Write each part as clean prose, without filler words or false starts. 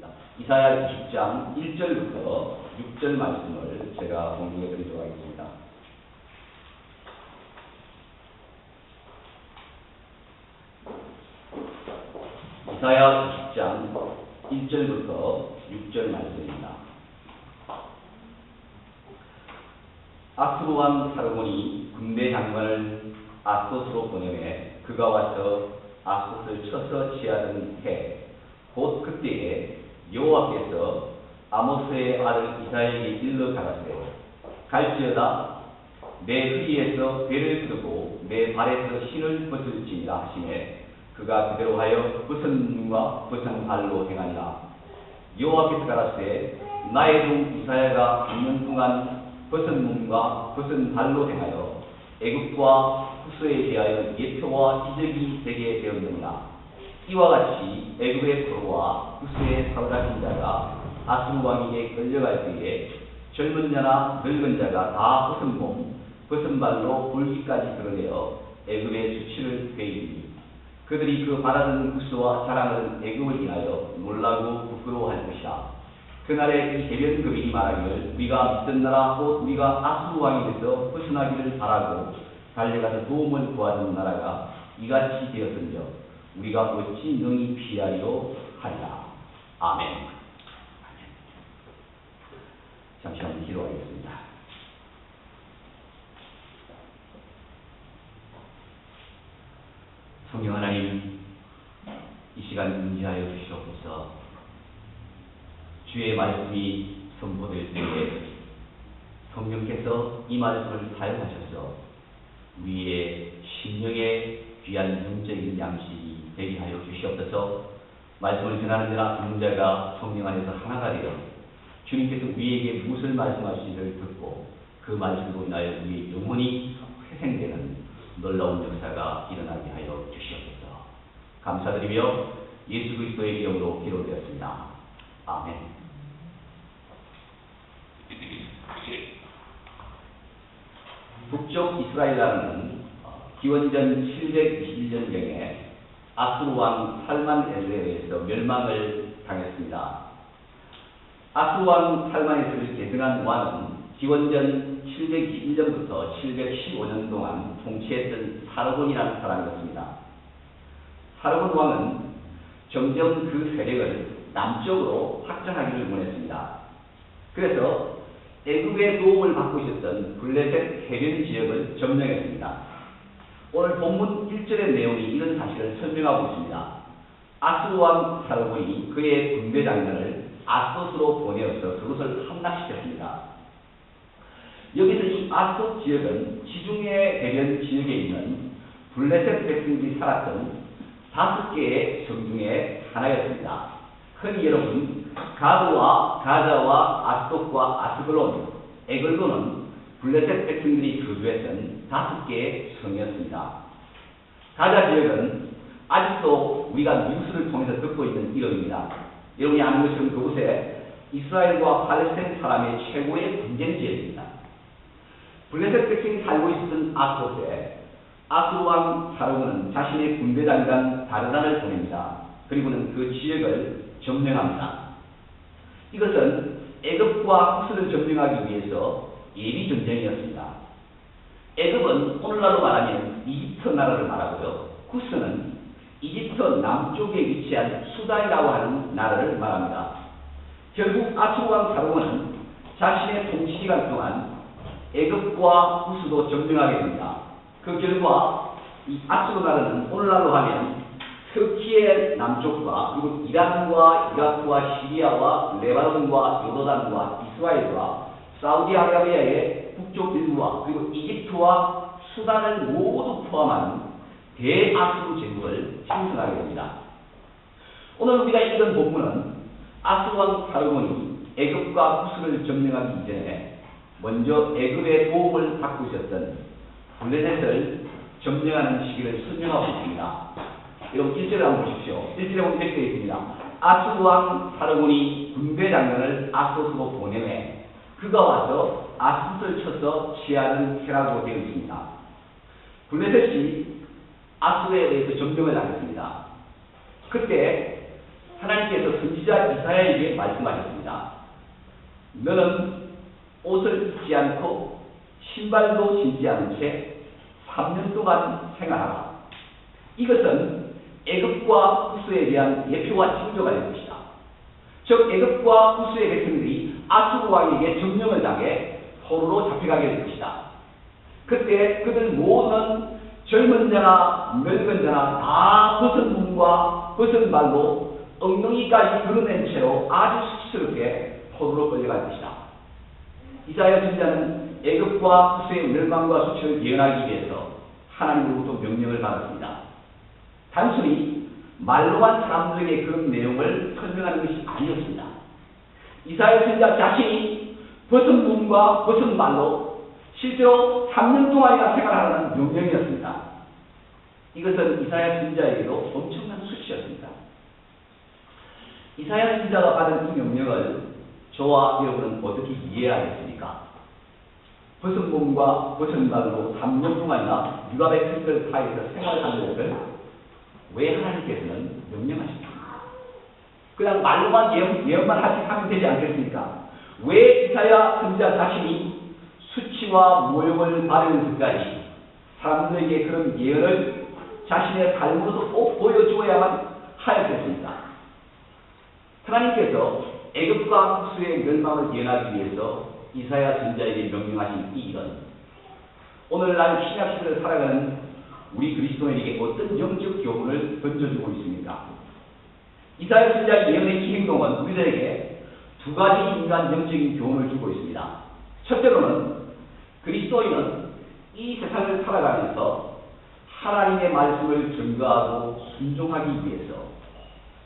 하겠습니다. 이사야 20장 1절부터 6절 말씀을 제가 공부해 드리도록 하겠습니다. 이사야 20장 1절부터 6절 말씀입니다. 아수르 왕 사르곤이 군대 장관을 아소스로 보내매 그가 와서 아소스를 쳐서 취하던 해 곧 그때에 여호와께서 아모스의 아들 이사야에게 일러 가라사대 갈지어다 내 허리에서 배를 두르고 내 발에서 신을 벗을지니라 하시매 그가 그대로 하여 벗은 눈과 벗은 발로 행하니라. 여호와께서 가라사대 나의 종 이사야가 100년 동안 벗은 몸과 벗은 발로 행하여 애굽과 후스에 대하여 예표와 기적이 되게 되었느니라. 이와 같이 애굽의 포로와 후스의 사로잡힌 자가 아수르 왕에게 끌려갈 때에 젊은 자나 늙은 자가 다 벗은 몸, 벗은 발로 볼기까지 드러내어 애굽의 수치를 베이니 그들이 그 바라는 후스와 자랑하는 애굽을 인하여 놀라고 부끄러워할 것이라. 그날에 이 해변급인이 말하기를 우리가 믿던 나라 곧 우리가 아수르 왕에게서 벗어나기를 바라고 달려가서 도움을 구하던 나라가 이같이 되었은즉 우리가 어찌 능히 피하려 하리라. 아멘. 잠시만 기도하겠습니다. 성령 하나님, 이 시간 인지하여 주시옵소서. 주의 말씀이 선포될 때에 성령께서 이 말씀을 사용하셔서 우리의 심령에 귀한 영적인 양식이 되게 하여 주시옵소서. 말씀을 전하는 자나 듣는 자가 성령 안에서 하나가 되어 주님께서 우리에게 무엇을 말씀하시기를 듣고 그 말씀으로 인하여 우리의 영혼이 회생되는 놀라운 역사가 일어나게 하여 주시옵소서. 감사드리며 예수 그리스도의 이름으로 기도드렸습니다. 아멘. 북쪽 이스라엘 나라는 기원전 721년경에 아수르 왕 살만에스에 의해서 멸망을 당했습니다. 아수르 왕 살만에스를 계승한 왕은 기원전 721년부터 715년 동안 통치했던 사르곤이라는 사람이었습니다. 사르곤 왕은 점점 그 세력을 남쪽으로 확장하기를 원했습니다. 그래서 애굽의 도움을 받고 있었던 블레셋 해변 지역을 점령했습니다. 오늘 본문 1절의 내용이 이런 사실을 설명하고 있습니다. 아수르 왕 사르곤이 그의 군대 장관을 아소스로 보내어서 그것을 함락시켰습니다. 여기서 이 아소 지역은 지중해 해변 지역에 있는 블레셋 백성들이 살았던 5개의 성 중에 하나였습니다. 흔히 여러분 가드와 가자와 아스돗과 아스글론, 에글론은 블레셋 백성들이 거주했던 5개의 성이었습니다. 가자 지역은 아직도 우리가 뉴스를 통해서 듣고 있는 이름입니다. 여러분이 아는 것처럼 그곳에 이스라엘과 팔레스타인 사람의 최고의 분쟁 지역입니다. 블레셋 백성이 살고 있었던 아스돗에 아수르 왕 사르곤은 자신의 군대 장관 다르단을 보냅니다. 그리고는 그 지역을 점령합니다. 이것은 애굽과 후스를 점령하기 위해서 예비 전쟁이었습니다. 애굽은 오늘날로 말하면 이집트 나라를 말하고요. 후스는 이집트 남쪽에 위치한 수단이라고 하는 나라를 말합니다. 결국 아수르 왕 사르곤은 자신의 통치 기간 동안 애굽과 후스도 점령하게 됩니다. 그 결과 이 아수르 나라는 오늘날로 하면 터키의 남쪽과 그리고 이란과 이라크와 시리아와 레바논과 요르단과 이스라엘과 사우디아라비아의 북쪽 일부와 그리고 이집트와 수단을 모두 포함하는 대아수르 제국을 형성하게 됩니다. 오늘 우리가 읽은 본문은 아수르 왕 사르곤이 애굽과 후스를 점령하기 이전에 먼저 애굽의 도움을 받고 있었던 블레셋을 점령하는 시기를 설명하고 있습니다. 여러분 1절을 한번 보십시오. 1절에 보면 이렇게 되어 있습니다. 아수르 왕 사르곤이 군대 장관을 아소스로 보내매 그가 와서 아소스를 쳐서 취하는 해라고 되어 있습니다. 블레셋이 아수르에 의해서 점령을 당했습니다. 그때 하나님께서 선지자 이사야에게 말씀하셨습니다. 너는 옷을 입지 않고 신발도 신지 않은 채 3년 동안 생활하라. 이것은 애굽과 구스에 대한 예표와 징조가 될 것이다. 즉 애굽과 구스의 백성들이 아수르 왕에게 점령을 당해 포로로 잡혀가게 될 것이다. 그때 그들 모든 젊은 자나 늙은 자나 다 벗은 몸과 벗은 발로 엉덩이까지 드러낸 채로 아주 수치스럽게 포로로 끌려갈 것이다. 이사야 선지자는 애굽과 구스의 멸망과 수치를 예언하기 위해서 하나님으로부터 명령을 받았습니다. 단순히 말로만 사람들에게 그런 내용을 설명하는 것이 아니었습니다. 이사야 선지자 자신이 벗은 몸과 벗은 발로 실제로 3년 동안이나 생활하라는 명령이었습니다. 이것은 이사야 선지자에게도 엄청난 수치였습니다. 이사야 선지자가 받은 이 명령을 저와 여러분은 어떻게 이해하겠습니까? 벗은 몸과 벗은 발로 3년 동안이나 유압의 큰걸 파에서 생활하는 것을 왜 하나님께서는 명령하십니까? 그냥 말로만 예언만 하면 되지 않겠습니까? 왜 이사야 선지자 자신이 수치와 모욕을 받으면서까지 사람들에게 그런 예언을 자신의 삶으로도 꼭 보여주어야만 하였겠습니까? 하나님께서 애굽과 구스의 멸망을 예언하기 위해서 이사야 선지자에게 명령하신 이 일은 오늘날 신약 시대를 살아가는 우리 그리스도인에게 어떤 영적 교훈을 던져주고 있습니까? 이사야 선지자의 예언의 이 행동은 우리들에게 두 가지 인간 영적인 교훈을 주고 있습니다. 첫째로는 그리스도인은 이 세상을 살아가면서 하나님의 말씀을 증거하고 순종하기 위해서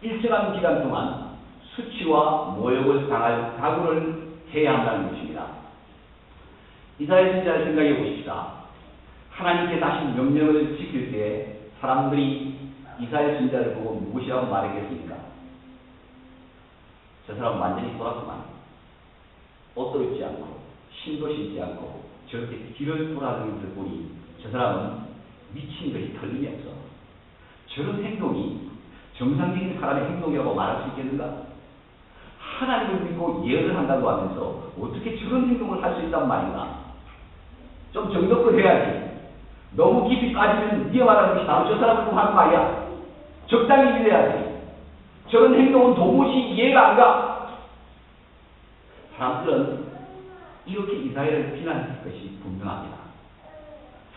일정한 기간 동안 수치와 모욕을 당할 각오를 해야 한다는 것입니다. 이사야 선지자를 생각해 보십시다. 하나님께서 하신 명령을 지킬 때 사람들이 이사야 선지자를 보고 무엇이라고 말했겠습니까? 저 사람 완전히 돌았구만. 옷도 입지 않고 신도 신지 않고 저렇게 길을 돌아다니는 것을 보니 저 사람은 미친 것이 틀림이 없어. 저런 행동이 정상적인 사람의 행동이라고 말할 수 있겠는가? 하나님을 믿고 예언을 한다고 하면서 어떻게 저런 행동을 할 수 있단 말인가? 좀 정도껏 해야지. 너무 깊이 빠지면 위험하다는 것이 바로 저 사람을 하는 말이야. 적당히 이래야지. 저런 행동은 도무지 이해가 안 가. 사람들은 이렇게 이사야를 비난할 것이 분명합니다.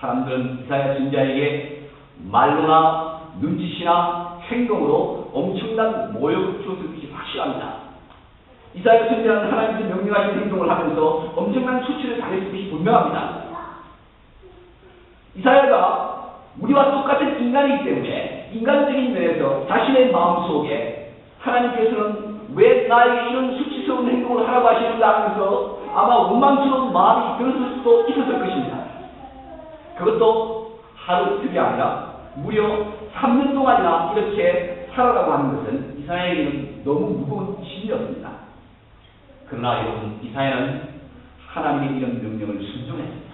사람들은 이사야 선지자에게 말로나 눈짓이나 행동으로 엄청난 모욕을 주었을 것이 확실합니다. 이사야 선지자는 하나님께서 명령하신 행동을 하면서 엄청난 수치를 당했을 것이 분명합니다. 이사야가 우리와 똑같은 인간이기 때문에 인간적인 면에서 자신의 마음속에 하나님께서는 왜 나에게 이런 수치스러운 행동을 하라고 하시는가 하면서 아마 원망스러운 마음이 들었을 수도 있었을 것입니다. 그것도 하루 이틀이 아니라 무려 3년 동안이나 이렇게 살아가고 하는 것은 이사야에게는 너무 무거운 짐이었습니다. 그러나 여러분, 이사야는 하나님의 이런 명령을 순종했습니다.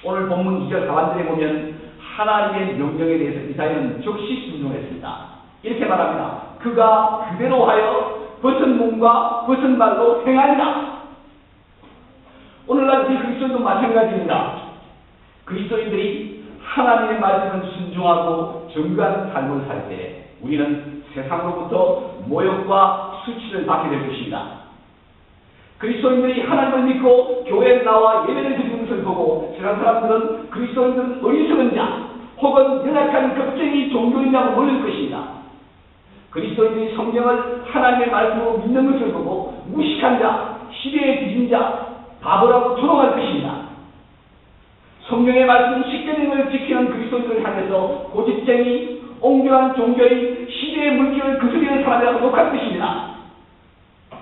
오늘 본문 2절 하반절에 보면 하나님의 명령에 대해서 이사야는 즉시 순종했습니다. 이렇게 말합니다. 그가 그대로 하여 벗은 몸과 벗은 발로 행하리라. 오늘날 우리 그리스도인도 마찬가지입니다. 그리스도인들이 하나님의 말씀을 순종하고 정직한 삶을 살 때 우리는 세상으로부터 모욕과 수치를 받게 될 것입니다. 그리스도인들이 하나님을 믿고 교회에 나와 예배를 드리는 것을 보고 세상 사람들은 그리스도인들은 어리석은 자 혹은 연약한 겁쟁이 종교인이라고 모를 것입니다. 그리스도인들이 성경을 하나님의 말씀으로 믿는 것을 보고 무식한 자, 시대에 뒤진 자, 바보라고 조롱할 것입니다. 성경의 말씀 십계명을 지키는 그리스도인들을 향해서 고집쟁이, 옹졸한 종교인, 시대의 물질을 거스르는 사람이라고 욕할 것입니다.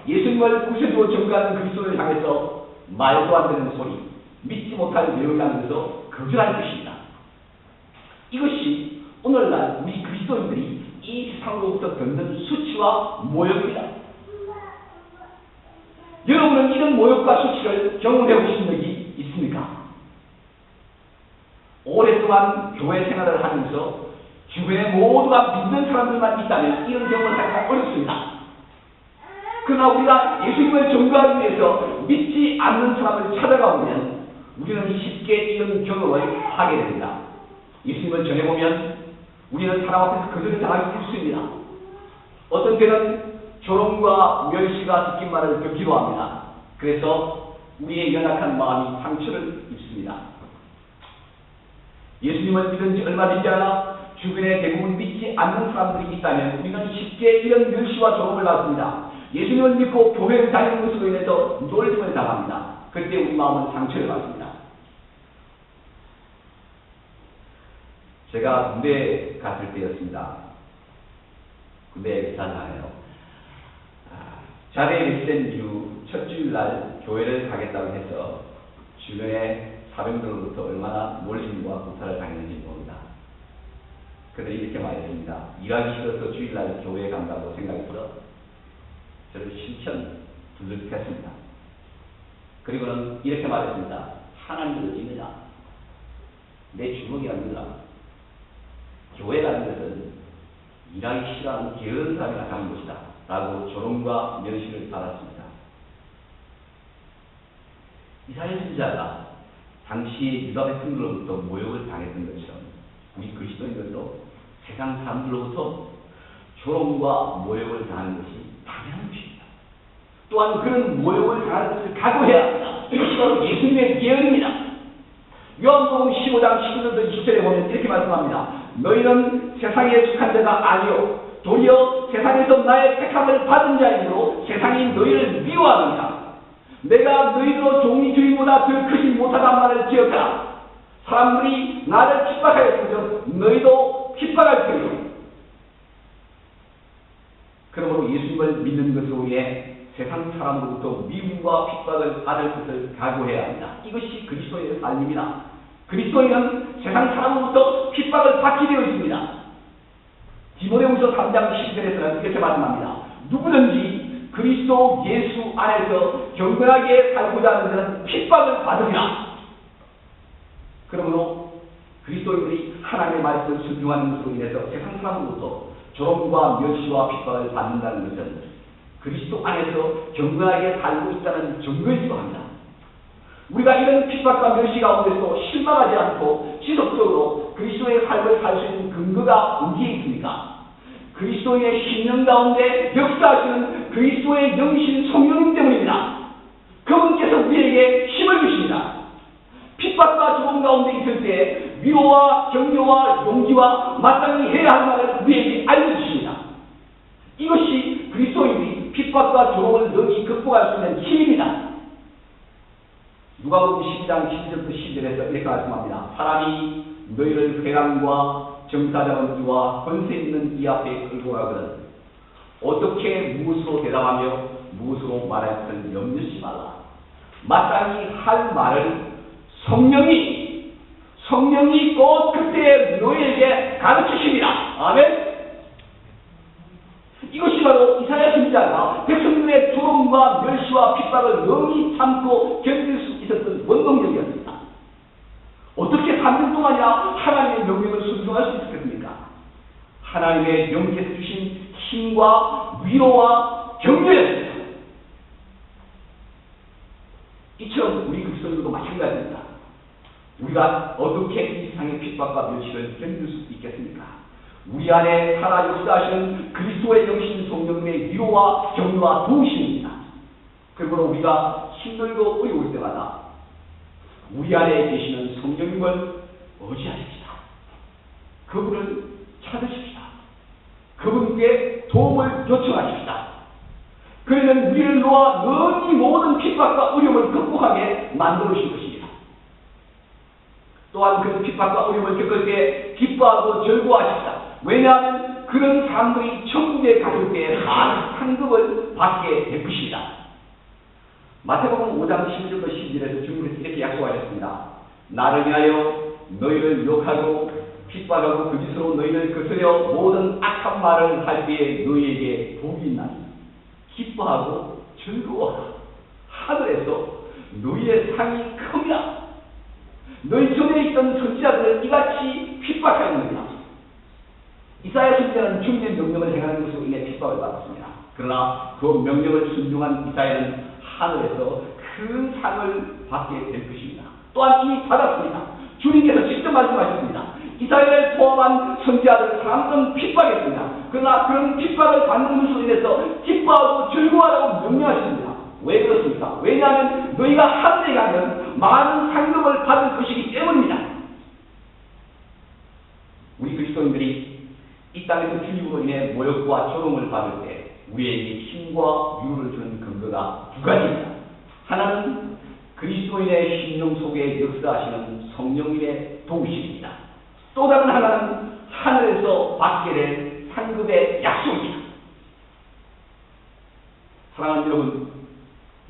예수님을 구세주로 전가하는 그리스도를 향해서 말도 안 되는 소리, 믿지 못할 내용이라면서 거절할 것입니다. 이것이 오늘날 우리 그리스도인들이 이 세상으로부터 듣는 수치와 모욕입니다. 여러분은 이런 모욕과 수치를 경험해 보신 적이 있습니까? 오랫동안 교회 생활을 하면서 주변에 모두가 믿는 사람들만 있다면 이런 경험을 하기가 어렵습니다. 그러나 우리가 예수님을 전가하기 위해서 믿지 않는 사람을 찾아가보면 우리는 쉽게 이런 경험을 하게 됩니다. 예수님을 전해보면 우리는 사람 앞에서 거절을 당하기 쉽습니다. 어떤 때는 조롱과 멸시가 섞인 말을 듣기도 합니다. 그래서 우리의 연약한 마음이 상처를 입습니다. 예수님을 믿은 지 얼마 되지 않아 주변에 대부분 믿지 않는 사람들이 있다면 우리는 쉽게 이런 멸시와 조롱을 받습니다. 예수님을 믿고 교회를 다니는 것으로 인해서 놀림을 당합니다. 그때 우리 마음은 상처를 받습니다. 제가 군대에 갔을 때였습니다. 군대에 자상해요. 자대에 배치된 이후 첫 주일날 교회를 가겠다고 해서 주변의 사병들로부터 얼마나 놀림과 구타를 당했는지 모릅니다. 그들이 이렇게 말했습니다. 일하기 싫어서 주일날 교회에 간다고 생각해서 저를 실천 두들겼습니다. 그리고는 이렇게 말했습니다. 하나님을 믿느냐? 내 주먹이라 믿느라. 교회라는 것은 일하기 싫어하는 게으른 사람이나 가는 것이다. 라고 조롱과 멸시를 받았습니다. 이사야 선지자가 당시 유다 백성들로부터 모욕을 당했던 것처럼 우리 그리스도인들도 세상 사람들로부터 조롱과 모욕을 당하는 것이 당연한 것입니다. 또한 그런 모욕을 당하는 것을 각오해야 합니다. 이것이 바로 예수님의 예언입니다. 요한복음 15장 19절부터 20절에 보면 이렇게 말씀합니다. 너희는 세상에 속한 자가 아니요 도리어 세상에서 나의 택함을 받은 자이므로 세상이 너희를 미워하느니라. 내가 너희로 종이 주인보다 더 크지 못하단 말을 기억하라. 사람들이 나를 핍박하였으면 너희도 핍박할 터이요. 그러므로 예수님을 믿는 것으로 인해 세상 사람으로부터 미움과 핍박을 받을 것을 각오해야 합니다. 이것이 그리스도인의 삶입니다. 그리스도인은 세상 사람으로부터 핍박을 받게 되어 있습니다. 디모데후서 3장 10절에서는 이렇게 말씀합니다. 누구든지 그리스도 예수 안에서 경건하게 살고자 하는 자는 핍박을 받으리라. 그러므로 그리스도인들이 하나님의 말씀을 순종하는 것으로 인해서 세상 사람으로부터 조롱과 멸시와 핍박을 받는다는 것은 그리스도 안에서 경건하게 살고 있다는 증거이기도 합니다. 우리가 이런 핍박과 멸시 가운데서 실망하지 않고 지속적으로 그리스도의 삶을 살 수 있는 근거가 어디에 있습니까? 그리스도의 신령 가운데 역사하시는 그리스도의 영이신 성령님 때문입니다. 그분께서 우리에게 힘을 주십니다. 핍박과 조롱 가운데 있을 때 위로와 격려와 용기와 마땅히 해야 할 말을 우리에게 알려주십니다. 이것이 그리스도인이 핍박과 조롱을 능히 극복할 수 있는 힘입니다. 누가복음 12장 12절부터 10절에서 이렇게 말씀합니다. 사람이 너희를 회당과 정사자원주와 권세 있는 이 앞에 끌고 가거든 어떻게 무엇으로 대답하며 무엇으로 말할 것을 염려치 말라. 마땅히 할 말을 성령이 곧 그때 너희에게 가르치십니다. 아멘. 이것이 바로 이사야 선지자가 백성들의 조롱과 멸시와 핍박을 능히 참고 견딜 수 있었던 원동력이었습니다. 어떻게 3년 동안이나 하나님의 명령을 순종할 수 있었겠습니까? 하나님의 영께서 주신 힘과 위로와 격려였습니다. 이처럼 우리 그리스도인들도 마찬가지입니다. 우리가 어떻게 이 세상의 핍박과 멸시를 견딜 수 있겠습니까? 우리 안에 살아 역사하시는 그리스도의 영신 성령님의 위로와 격려와 도우심입니다. 그러므로 우리가 힘들고 어려울 때마다 우리 안에 계시는 성령님을 의지하십시다. 그분을 찾으십시다. 그분께 도움을 요청하십시다. 그러면 우리를 놓아 능히 모든 핍박과 어려움을 극복하게 만들어주실 것입니다. 또한 그 핍박과 어려움을 겪을 때 기뻐하고 즐거워하십시다. 왜냐하면 그런 사람들이 천국에 갔을 때 많은 상급을 받게 될 것입니다. 마태복음 5장 11절부터 12절에서 주님께서 이렇게 약속하셨습니다. 나를 위하여 너희를 욕하고 핍박하고 거짓으로 너희를 거스려 모든 악한 말을 할 때에 너희에게 복이 있나니 기뻐하고 즐거워하라. 하늘에서 너희의 상이 큽니다. 너희 전에 있던 선지자들을 이같이 핍박하였느니라. 이사야 선지자는 주님의 명령을 행하는 것으로 인해 핍박을 받았습니다. 그러나 그 명령을 순종한 이사야는 하늘에서 큰 상을 받게 될 것입니다. 또한 이미 받았습니다. 주님께서 직접 말씀하셨습니다. 이사야를 포함한 선지자들을 사람들은 핍박했습니다. 그러나 그런 핍박을 받는 것으로 인해서 기뻐하고 즐거워하라고 명령하셨습니다. 왜 그렇습니까? 왜냐하면 너희가 하늘에 가면 많은 상급을 받을 것이기 때문입니다. 우리 그리스도인들이 이 땅에서 주님으로 인해 모욕과 조롱을 받을 때 우리에게 힘과 위로를 주는 근거가 두 가지입니다. 하나는 그리스도인의 심령 속에 역사하시는 성령님의 도우심입니다. 또 다른 하나는 하늘에서 받게 될 상급의 약속입니다. 사랑하는 여러분,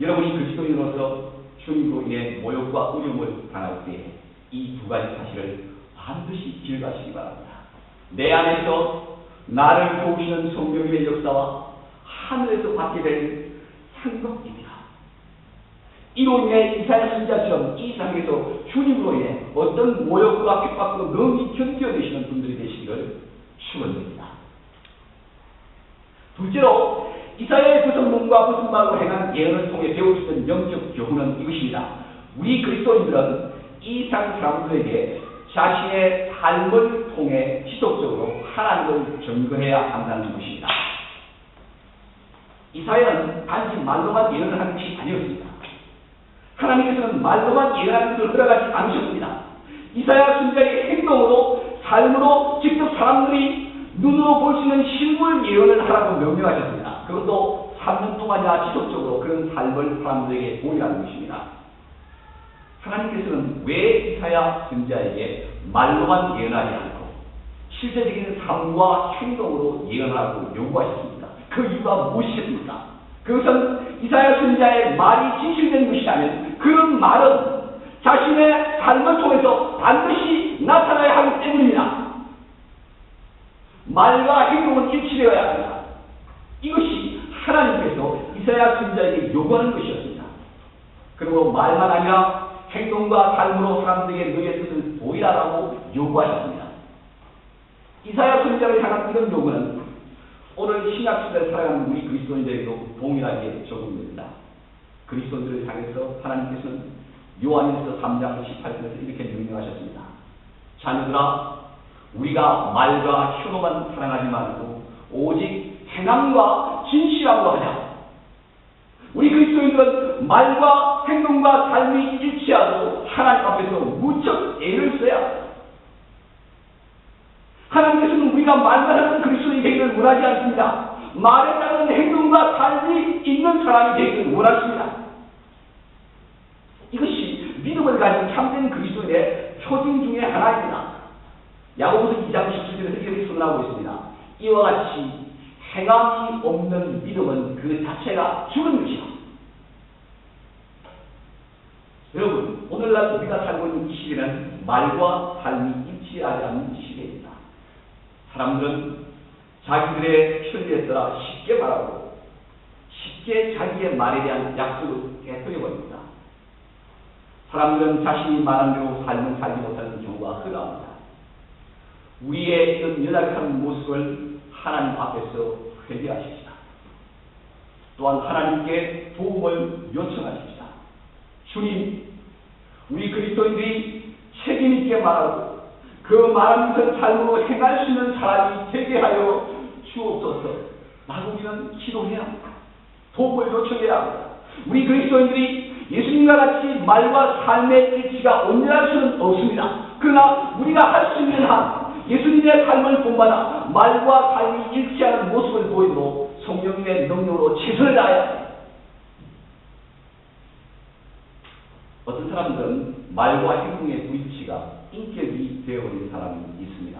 여러분이 그리스도인으로서 주님으로 인해 모욕과 어려움을 당할 때 이 두 가지 사실을 반드시 기억하시기 바랍니다. 내 안에서 나를 도우시는 성령님의 역사와 하늘에서 받게 될 상급입니다. 이로 인해 이사야 선지자처럼 이 세상에서 주님으로 인해 어떤 모욕과 핍박도 능히 견뎌내시는 분들이 되시기를 축원드립니다. 둘째로 이사야의 구성문과 구성말로 행한 예언을 통해 배울 수 있는 영적 교훈은 이것입니다. 우리 그리스도인들은 이 세상 사람들에게 자신의 삶을 통해 지속적으로 하나님을 증거해야 한다는 것입니다. 이사야는 단지 말로만 예언을 하는 것이 아니었습니다. 하나님께서는 말로만 예언하는 것을 허락하지 않으셨습니다. 이사야 선지자의 행동으로, 삶으로 직접 사람들이 눈으로 볼 수 있는 실물 예언을 하라고 명령하셨습니다. 그것도 3년 동안이나 지속적으로 그런 삶을 사람들에게 보이라는 것입니다. 하나님께서는 왜 이사야 선지자에게 말로만 예언하지 않고 실제적인 삶과 행동으로 예언하라고 요구하셨습니까? 그 이유가 무엇이었습니까? 그것은 이사야 선지자의 말이 진실된 것이 아니면 그런 말은 자신의 삶을 통해서 반드시 나타나야 하기 때문입니다. 말과 행동은 일치되어야 합니다. 이것이 하나님께서 이사야 선지자에게 요구하는 것이었습니다. 그리고 말만 아니라 행동과 삶으로 사람들에게 너희의 뜻을 보이라라고 요구하셨습니다. 이사야 선지자를 향한 이런 요구는 오늘 신약시대를 살아가는 우리 그리스도인들에게도 동일하게 적용됩니다. 그리스도인들을 향해서 하나님께서는 요한일서 3장 18절에서 이렇게 명령하셨습니다. 자녀들아, 우리가 말과 혀로만 사랑하지 말고 오직 행함과 진실함으로 하자. 우리 그리스도인들은 말과 행동과 삶이 일치하고 하나님 앞에서 무척 애를 써야 합니다. 하나님께서는 우리가 말만 하는 그리스도인이 되기를 원하지 않습니다. 말에 따른 행동과 삶이 있는 사람이 되기를 원하십니다. 이것이 믿음을 가진 참된 그리스도인의 표징 중에 하나입니다. 야고보서 2장 17절에서 이렇게 선언하고 있습니다. 이와 같이 행함이 없는 믿음은 그 자체가 죽은 것이다. 여러분, 오늘날 우리가 살고 있는 이 시대는 말과 삶이 일치하지 않는 시대입니다. 사람들은 자기들의 편리에 따라 쉽게 말하고 쉽게 자기의 말에 대한 약속을 깨뜨려버립니다. 사람들은 자신이 말한 대로 삶을 살지 못하는 경우가 흔합니다. 우리의 이런 연약한 모습을 하나님 앞에서 회개하십시다. 또한 하나님께 도움을 요청하십시다. 주님, 우리 그리스도인들이 책임있게 말하고 그 말하는 것을 삶으로 행할 수 있는 사람이 되게 하여 주옵소서. 라고 우리는 기도해야 합니다. 도움을 요청해야 합니다. 우리 그리스도인들이 예수님과 같이 말과 삶의 일치가 온전할 수는 없습니다. 그러나 우리가 할 수 있는 한 예수님의 삶을 본받아 말과 삶이 일치하는 모습을 보이도록 성령님의 능력으로 최선을 다해야 합니다. 어떤 사람들은 말과 행동의 불일치가 인격이 되어버린 사람이 있습니다.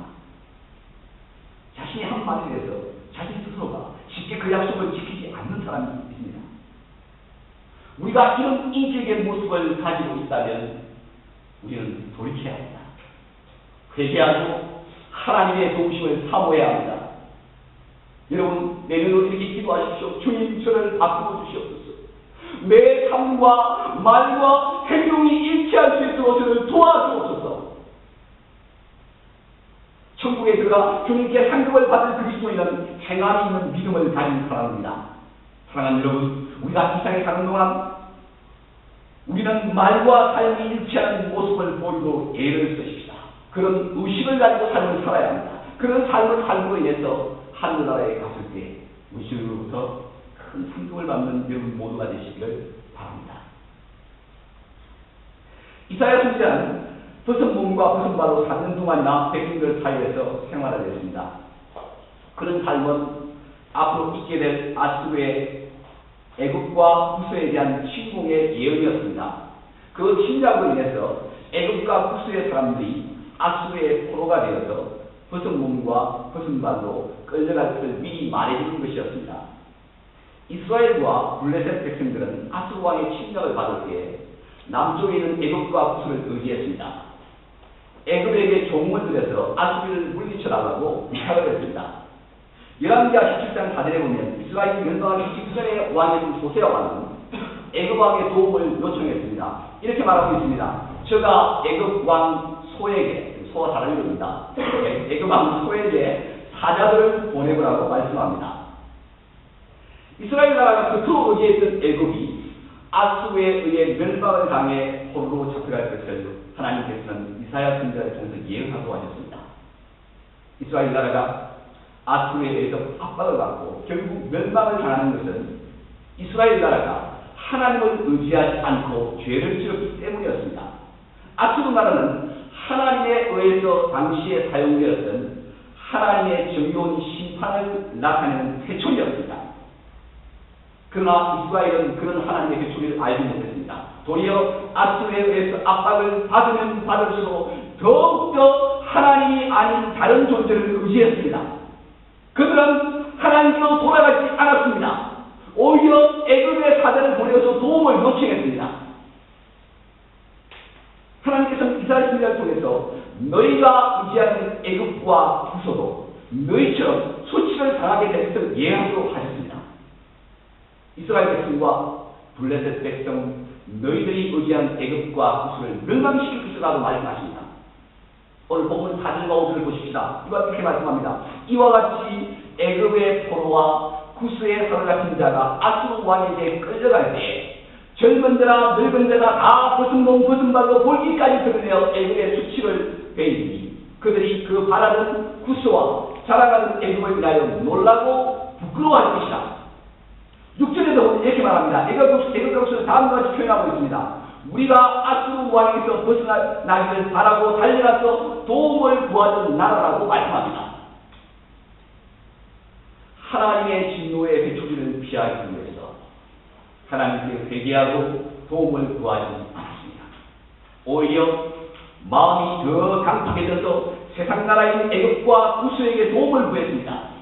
자신이 한 말에 대해서 자신 스스로가 쉽게 그 약속을 지키지 않는 사람이 있습니다. 우리가 이런 인격의 모습을 가지고 있다면 우리는 돌이켜야 합니다. 회개하고 하나님의 도우심을 사모해야 합니다. 여러분, 내년으로 이렇게 기도하십시오. 주님, 저를 바꾸어 주시옵소서. 내 삶과 말과 행동이 일치할 수 있도록 저를 도와주옵소서. 천국에 들어가 주님께 상급을 받을 그리스도인은 행함이 있는 믿음을 가진 사람입니다. 사랑하는 여러분, 우리가 이 세상에 사는 동안 우리는 말과 삶이 일치하는 모습을 보이고 예를 쓰십시다. 그런 의식을 가지고 삶을 살아야 합니다. 그런 삶을 삶으로 인해서 하늘나라에 갔을 때 의식으로부터 큰 상급을 받는 여러분 모두가 되시기를 바랍니다. 이사야 선지자는 벗은 몸과 벗은 발로 3년 동안이나 백성들 사이에서 생활을 했습니다. 그런 삶은 앞으로 있게 될 아수르의 애굽과 구스에 대한 침공의 예언이었습니다. 그 침략으로 인해서 애굽과 구스의 사람들이 아수르의 포로가 되어서 벗은 몸과 벗은 발로 끌려갈 것을 미리 말해주는 것이었습니다. 이스라엘과 블레셋 백성들은 아수르 왕의 침략을 받을 때 남쪽에 있는 애굽과 구스를 의지했습니다. 애굽에게 종을 들여서 아수르를 물리쳐 달라고 부탁을 했습니다. 열왕기하 17장 4절에 보면 이스라엘이 멸망하기 직전에 왕이었던 호세아 왕은 애굽 왕의 도움을 요청했습니다. 이렇게 말하고 있습니다. 저가 애굽 왕 소에게, 소가 다른 이름입니다. 애굽 왕 소에게 사자들을 보내보라고 말씀합니다. 이스라엘 나라가 그토록 의지했던 애굽이 아수르에 의해 멸망을 당해 포로로 잡혀갈 것을 하나님께서는 이사야 선지자를 통해서 예언하고 하셨습니다. 이스라엘 나라가 아수르에 의해서 압박을 받고 결국 멸망을 당하는 것은 이스라엘 나라가 하나님을 의지하지 않고 죄를 지었기 때문이었습니다. 아수르 나라는 하나님에 의해서 당시에 사용되었던 하나님의 정의로운 심판을 나타내는 회초리였습니다. 그러나 이스라엘은 그런 하나님의 회초리를 알지 못했습니다. 도리어 아수르에 의해서 압박을 받으면 받을수록 더욱더 하나님이 아닌 다른 존재를 의지했습니다. 그들은 하나님께로 돌아가지 않았습니다. 오히려 애굽의 사자를 보내어서 도움을 요청했습니다. 하나님께서는 이스라엘 선지자를 통해서 너희가 의지하는 애굽과 구소도 너희처럼 수치를 당하게 될 것을 예언하도록 하셨습니다. 이스라엘 백성과 블레셋 백성 너희들이 의지한 애굽과 구소를 멸망시킬 것이라고 말씀하십니다. 오늘 본문 4절과 5절을 보십시다. 이렇게 말씀합니다. 이와 같이 애굽의 포로와 구스의 사로잡힌 자가 아수르 왕에게 끌려갈 때 젊은 자나 늙은 자나 다 벗은 몸 벗은 발로 볼기까지 드러내어 애굽의 수치를 베이니 그들이 그 바라는 구스와 자라가는 애굽을 위하여 놀라고 부끄러워할 것이다. 6절에도 이렇게 말합니다. 애굽과 구스를 다음과 같이 표현하고 있습니다. 우리가 아수르 왕에서 벗어나기를 바라고 달려가서 도움을 구하던 나라라고 말씀합니다. 하나님의 진노의 회초리를 피하기 위해서 하나님께 회개하고 도움을 구하지 않았습니다. 오히려 마음이 더 강팍해져서 세상 나라인 애굽과 구스에게 도움을 구했습니다.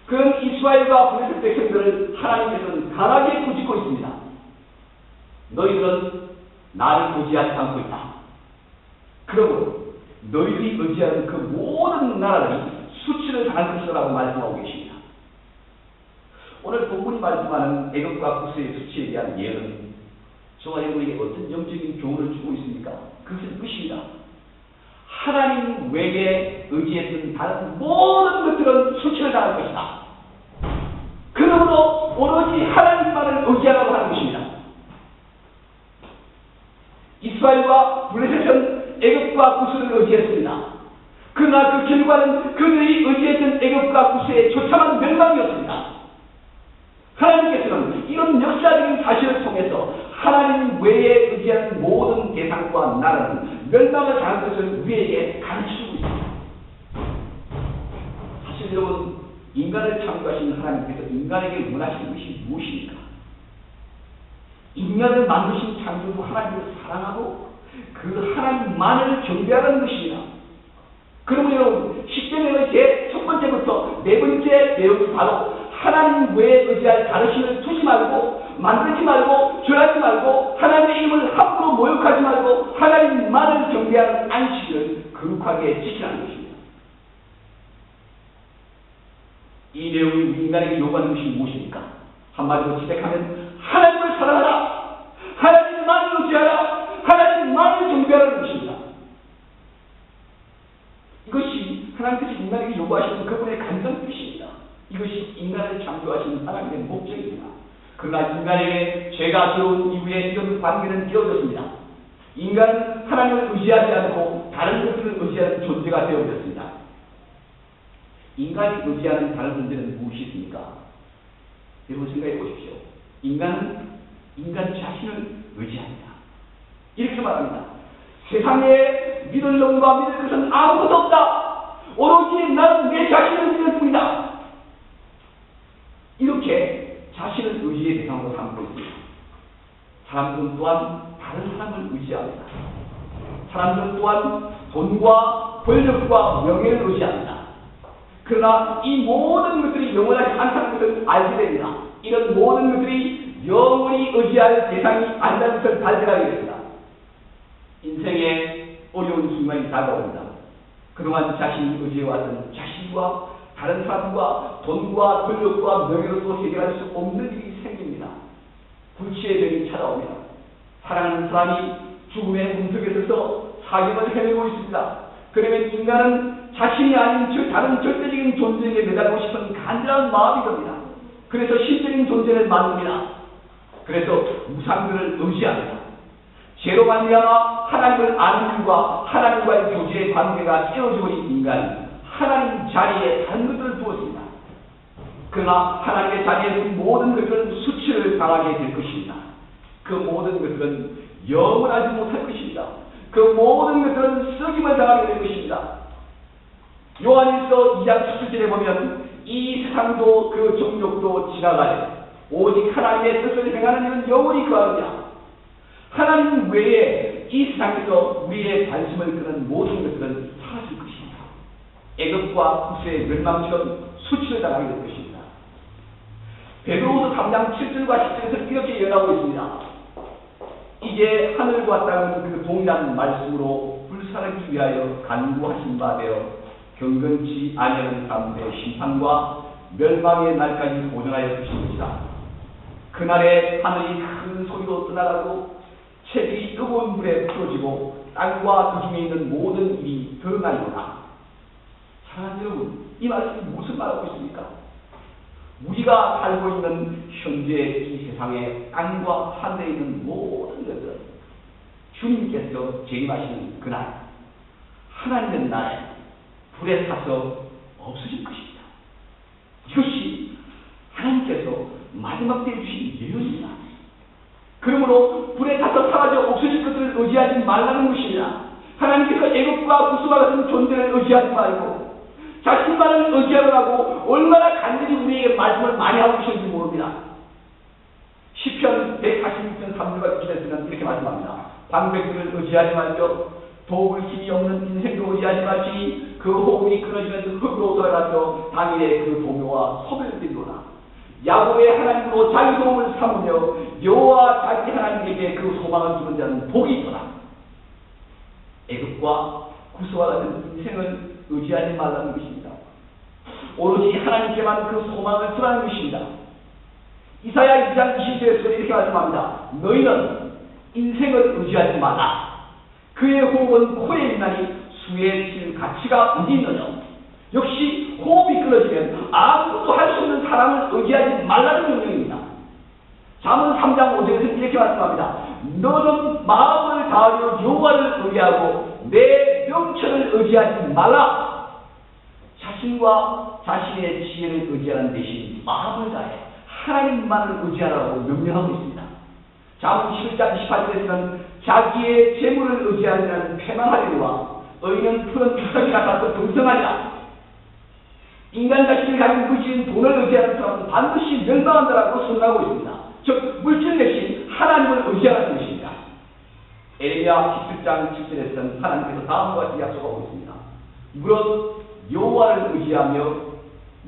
그런 이스라엘과 블레셋 백성들을 하나님께서는 강하게 꾸짖고 있습니다. 너희들은 나를 의지하지 않고 있다. 그러므로 너희들이 의지하는 그 모든 나라들이 수치를 당할 것이라고 말씀하고 계십니다. 오늘 본문이 말씀하는 애굽과 구스의 수치에 대한 예언은 저와 여러분에게 어떤 영적인 교훈을 주고 있습니까? 그것은 끝입니다. 하나님 외에 의지했던 다른 모든 것들은 수치를 당할 것이다. 그러므로 오로지 하나님만을 의지하라고 하는 것입니다. 이스라엘과 블레셋은 애굽과 구스를 의지했습니다. 그러나 그 결과는 그들이 의지했던 애굽과 구스의 처참한 멸망이었습니다. 하나님께서는 이런 역사적인 사실을 통해서 하나님 외에 의지하는 모든 대상과 나라는 멸망을 당할 것을 우리에게 가르치고 있습니다. 사실 여러분, 인간을 창조하신 하나님께서 인간에게 원하시는 것이 무엇입니까? 인간을 만드신 창조주 하나님을 사랑하고 그 하나님만을 경배하는 것입니다. 그러면 여러분, 십계명의 제 첫 번째부터 네 번째 내용이 바로 하나님 외에 의지할 다른 신을 두지 말고 만들지 말고 죄하지 말고 하나님의 이름을 함부로 모욕하지 말고 하나님만을 경배하는 안식을 거룩하게 지키라는 것입니다. 이 내용이 우리 인간에게 요구하는 것이 무엇입니까? 한마디로 지적하면 하나님을 사랑하라, 하나님만을 의지하라, 하나님만을 경배하라는 것입니다. 이것이 하나님께서 이것이 인간을 창조하신 하나님의 목적입니다. 그러나 인간에게 죄가 들어온 이후에 이런 관계는 깨어졌습니다. 인간은 하나님을 의지하지 않고 다른 것들을 의지하는 존재가 되어버렸습니다. 인간이 의지하는 다른 존재는 무엇이 있습니까? 여러분 생각해 보십시오. 인간은 인간 자신을 의지합니다. 이렇게 말합니다. 세상에 믿을 놈과 믿을 것은 아무것도 없다. 오로지 나는 내 자신을 믿을 뿐이다. 이렇게 자신을 의지의 대상으로 삼고 있습니다. 사람들은 또한 다른 사람을 의지합니다. 사람들은 또한 돈과 권력과 명예를 의지합니다. 그러나 이 모든 것들이 영원하지 않다는 것을 알게 됩니다. 이런 모든 것들이 영원히 의지할 대상이 아니라는 것을 발견하게 됩니다. 인생에 어려운 순간이 다가옵니다. 그동안 자신이 의지해왔던 자신과 다른 사람과 돈과 권력과 명예로도 해결할 수 없는 일이 생깁니다. 불치의 병이 찾아오며 사랑하는 사람이 죽음의 문턱에 서서 사경을 헤매고 있습니다. 그러면 인간은 자신이 아닌 다른 절대적인 존재에게 매달리고 싶은 간절한 마음이 듭니다. 그래서 신적인 존재를 만듭니다. 그래서 우상들을 의지합니다. 죄로 말미암아 하나님을 아는 일과 하나님과의 교제의 관계가 깨어져 버린 인간은 하나님 자리에 다른 것들을 두었습니다. 그러나 하나님의 자리에 둔 모든 것들은 수치를 당하게 될 것입니다. 그 모든 것들은 영원하지 못할 것입니다. 그 모든 것들은 썩임을 당하게 될 것입니다. 요한일서 2장 17절에 보면 이 세상도 그 정욕도 지나가요. 오직 하나님의 뜻을 행하는 이는 영원히 거하느냐. 하나님 외에 이 세상에서 우리의 관심을 끄는 모든 것들은 사라질 것입니다. 애굽과 구스의 멸망처럼 수치를 당하게 될 것입니다. 베드로후서 3장 7절과 10절에서 이렇게 예언하고 있습니다. 이제 하늘과 땅은 그 동일한 말씀으로 불사르기 위하여 간구하신 바 되어 경건치 아니하는 사람들의 심판과 멸망의 날까지 보존하여 주신 것이다. 그날에 하늘이 큰 소리로 떠나가고 채들이 뜨거운 물에 풀어지고 땅과 그 중에 있는 모든 일이 드러나리로다. 사랑하는 여러분, 이 말씀이 무슨 말하고 있습니까? 우리가 살고 있는 현재 이 세상에 땅과 하늘에 있는 모든 것들은 주님께서 재림하시는 그날, 하나님의 날에 불에 타서 없어질 것입니다. 이것이 하나님께서 마지막 때에 주신 예언입니다. 그러므로 불에 타서 사라져 없어질 것들을 의지하지 말라는 것입니다. 하나님께서 애굽과 구스와 같은 존재를 의지하지 말고 자신만을 의지하라고 얼마나 간절히 우리에게 말씀을 많이 하고 계신지 모릅니다. 시편 146편 3절과 9절에서는 이렇게 말씀합니다. 방백들을 의지하지 말며 도울 힘이 없는 인생도 의지하지 마시니 그 호흡이 끊어지면 흙으로 돌아가서 당일에 그 동요와 소멸되리로다. 야곱의 하나님으로 자기 도움을 삼으며 여호와 자기 하나님에게 그 소망을 두는 자는 복이 있더라. 애굽과 구스와 같은 인생을 의지하지 말라는 것입니다. 오로지 하나님께만 그 소망을 두라는 것입니다. 이사야 2장 20절에서 이렇게 말씀합니다. 너희는 인생을 의지하지 마라. 그의 호흡은 코에 있나니 수에 칠 가치가 어디 있느냐. 역시 호흡이 끊어지면 아무것도 할 수 없는 사람을 의지하지 말라는 명령입니다. 잠언 3장 5절에서 이렇게 말씀합니다. 너는 마음을 다하여 여호와를 의지하고 내 명철을 의지하지 말라. 자신과 자신의 지혜를 의지하는 대신 마음을 다해 하나님만을 의지하라고 명령하고 있습니다. 잠언 11장 18절에서는 자기의 재물을 의지하는 자는 패망하리라. 의인은 푸른 두성이 같아서 등성하리라. 인간 자신을 가진 물질인 돈을 의지하는 사람은 반드시 멸망한다라고 선언하고 있습니다. 즉 물질 대신 하나님을 의지하는 것입니다. 에레미야 17장 7절에서는 하나님께서 다음과 같이 약속하고 있습니다. 무릇 여호와를 의지하며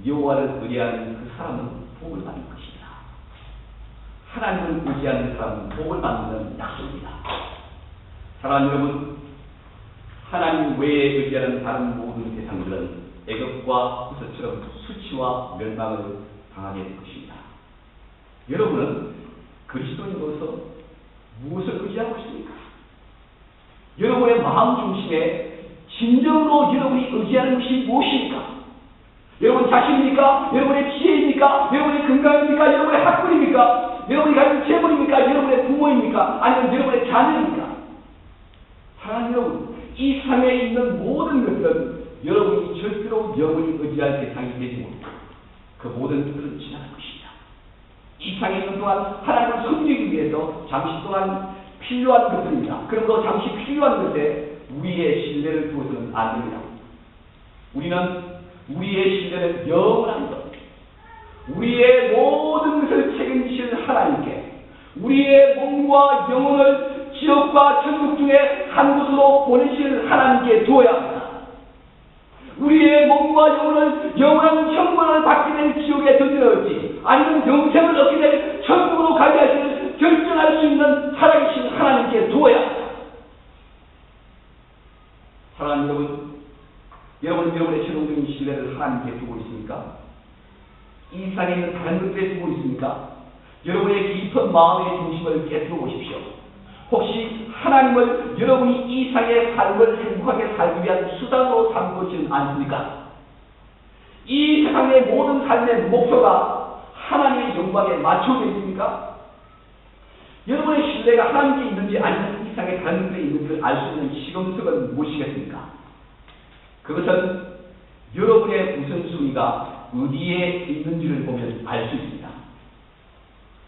여호와를 의뢰하는 그 사람은 복을 받는 것입니다. 하나님을 의지하는 사람은 복을 받는 약속입니다. 사랑하는 여러분, 하나님 외에 의지하는 다른 모든 대상들은 애굽과 구스처럼 수치와 멸망을 당하게 될 것입니다. 여러분은 그리스도인으로서 무엇을 의지하고 있습니까? 여러분의 마음 중심에 진정으로 여러분이 의지하는 것이 무엇입니까? 여러분 자신입니까? 여러분의 지혜입니까? 여러분의 건강입니까? 여러분의 학군입니까? 여러분이 가진 재물입니까? 여러분의 부모입니까? 아니면 여러분의 자녀입니까? 사랑하는 여러분, 이 세상에 있는 모든 것은 여러분이 절대로 영원히 의지할 대상이 되지 못합니다. 그 모든 것들은 지나갈 것입니다. 이 세상에 있는 동안 하나님을 섬기기 위해서 잠시 동안 필요한 것들입니다. 그러므로 잠시 필요한 것에 우리의 신뢰를 두어서는 안 됩니다. 우리의 신뢰는 영원한 것, 우리의 모든 것을 책임지실 하나님께, 우리의 몸과 영혼을 지옥과 천국 중에 한 곳으로 보내실 하나님께 두어야 합니다. 우리의 몸과 영혼을 영원한 천국을 받게 될 지옥에 던져넣을지 아니면 영생을 얻게 될 천국으로 가게 하실 결정할 수 있는 살아계신 하나님께 두어야 합니다. 사랑하는 여러분, 여러분의 최종적인 신뢰를 하나님께 두고 있습니까? 이 세상에 있는 다른 것들에 두고 있습니까? 여러분의 깊은 마음의 중심을 깨뜨려 보십시오. 혹시 하나님을 여러분이 이 세상의 삶을 행복하게 살기 위한 수단으로 삼고 있지는 않습니까? 이 세상의 모든 삶의 목표가 하나님의 영광에 맞춰져 있습니까? 여러분의 신뢰가 하나님께 있는지 아니면 이 세상의 다른 것들에 있는지를 알 수 있는 시금석은 무엇이겠습니까? 그것은 여러분의 우선순위가 어디에 있는지를 보면 알 수 있습니다.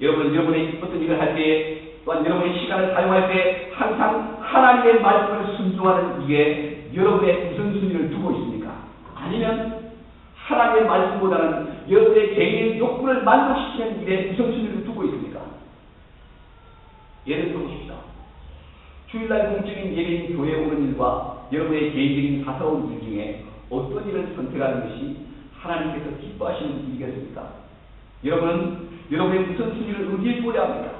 여러분의 어떤 일을 할 때, 또한 여러분의 시간을 사용할 때 항상 하나님의 말씀을 순종하는 일에 여러분의 우선순위를 두고 있습니까? 아니면 하나님의 말씀보다는 여러분의 개인의 욕구를 만족시키는 일에 우선순위를 두고 있습니까? 예를 들어보십시오. 주일날 공적인 예배인 교회에 오는 일과 여러분의 개인적인 사사로운 일 중에 어떤 일을 선택하는 것이 하나님께서 기뻐하시는 일이겠습니까? 여러분은 여러분의 우선순위를 어디에 두어야 합니까?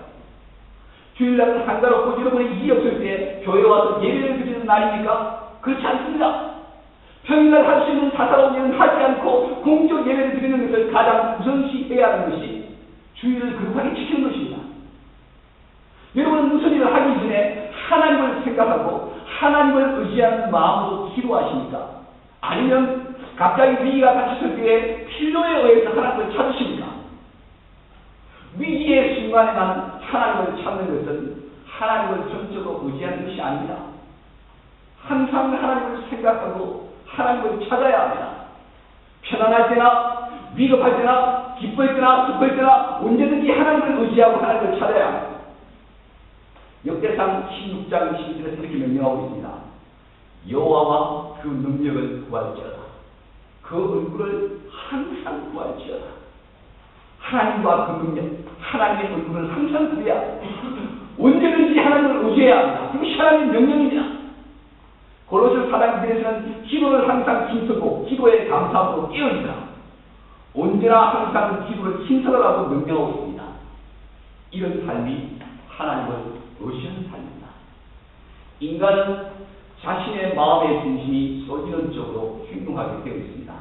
주일날은 한가롭고 여러분의 일이 없을 때 교회에 와서 예배를 드리는 날입니까? 그렇지 않습니다. 평일날 할 수 있는 사사로운 일은 하지 않고 공적 예배를 드리는 것을 가장 우선시해야 하는 것이 주일을 거룩하게 지키는 것입니다. 여러분은 무슨 일을 하기 전에 하나님을 생각하고 하나님을 의지하는 마음으로 기도하십니까? 아니면 갑자기 위기가 닥쳤을 때에 필요에 의해서 하나님을 찾으십니까? 위기의 순간에만 하나님을 찾는 것은 하나님을 전적으로 의지하는 것이 아닙니다. 항상 하나님을 생각하고 하나님을 찾아야 합니다. 편안할 때나 위급할 때나 기쁠 때나 슬플 때나 언제든지 하나님을 의지하고 하나님을 찾아야 합니다. 역대상 16장 12절에서 이렇게 명령하고 있습니다. 여호와와 그 능력을 구할지어다. 그 얼굴을 항상 구할지어다. 하나님과 그 능력, 하나님의 얼굴을 항상 구해야 합니다. 언제든지 하나님을 의지해야 합니다. 그것이 하나님의 명령입니다. 골로새 4장 1절에서는 기도를 항상 힘쓰고 기도에 감사함으로 깨어있다. 언제나 항상 기도를 힘쓰라고 명령하고 있습니다. 이런 삶이 하나님을 의지하는 삶입니다. 인간은 자신의 마음의 중심이 쏠리는 쪽으로 행동하게 되어 있습니다.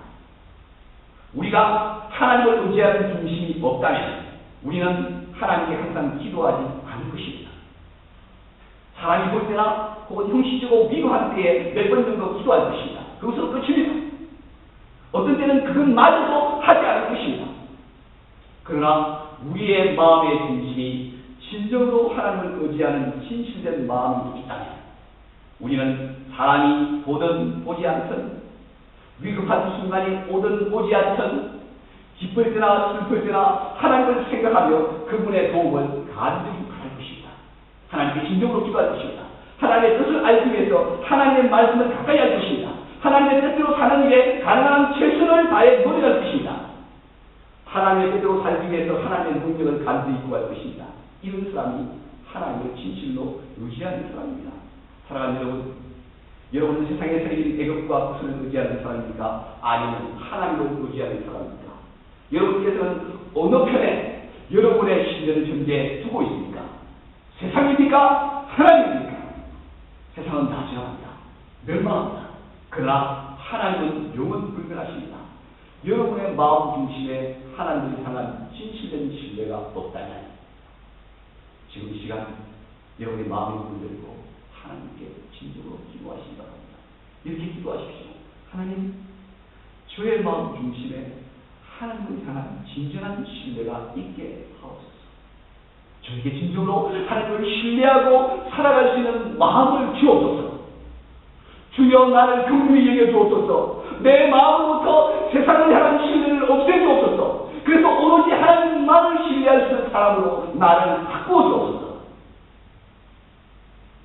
우리가 하나님을 의지하는 중심이 없다면 우리는 하나님께 항상 기도하지 않을 것입니다. 사람이 볼 때나 혹은 형식적으로 위로할 때에 몇 번 정도 기도할 것입니다. 그것으로 끝입니다. 어떤 때는 그것마저도 하지 않을 것입니다. 그러나 우리의 마음의 중심이 진정으로 하나님을 의지하는 진실된 마음이 있다면 우리는 사람이 보든 보지 않든 위급한 순간이 오든 오지 않든 기쁠 때나 슬플 때나 하나님을 생각하며 그분의 도움을 간절히 구할 것입니다. 하나님께 진정으로 기도할 것입니다. 하나님의 뜻을 알기 위해서 하나님의 말씀을 가까이 할 것입니다. 하나님의 뜻대로 사는 일에 가능한 최선을 다해 노력할 것입니다. 하나님의 뜻대로 살기 위해서 하나님의 능력을 간절히 구할 것입니다. 이런 사람이 하나님을 진실로 의지하는 사람입니다. 사랑하는 여러분, 여러분은 세상에 생긴 애국과 구슬을 의지하는 사람입니까? 아니면 하나님을 의지하는 사람입니까? 여러분께서는 어느 편에 여러분의 신뢰를 현재 두고 있습니까? 세상입니까? 하나님입니까? 세상은 다 지나갑니다. 멸망합니다. 그러나 하나님은 영원 불멸하십니다. 여러분의 마음 중심에 하나님을 향한 진실된 신뢰가 없다면 지금 이 시간 여러분의 마음을 물들고 하나님께 진정으로 기도하시기 바랍니다. 이렇게 기도하십시오. 하나님, 저의 마음 중심에 하나님을 향한 진정한 신뢰가 있게 하옵소서. 저에게 진정으로 하나님을 신뢰하고 살아갈 수 있는 마음을 주옵소서. 주여 나를 긍휼히 여겨 주옵소서. 내 마음부터 세상을 향한 신뢰를 없애주옵소서. 그래서 오로지 하나님만을 신뢰할 수 있는 사람으로 나를 바꾸어 주옵소서.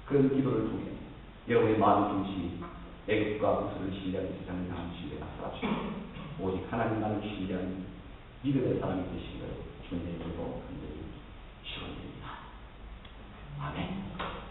그런 기도를 통해 여러분의 마음 중심 애국과 구슬을 신뢰하는 세상을 향한 신뢰가 사라지고 오직 하나님만을 신뢰하는 믿음의 사람이 되시기를 주님의 이름으로 간절히 축원드립니다. 아멘.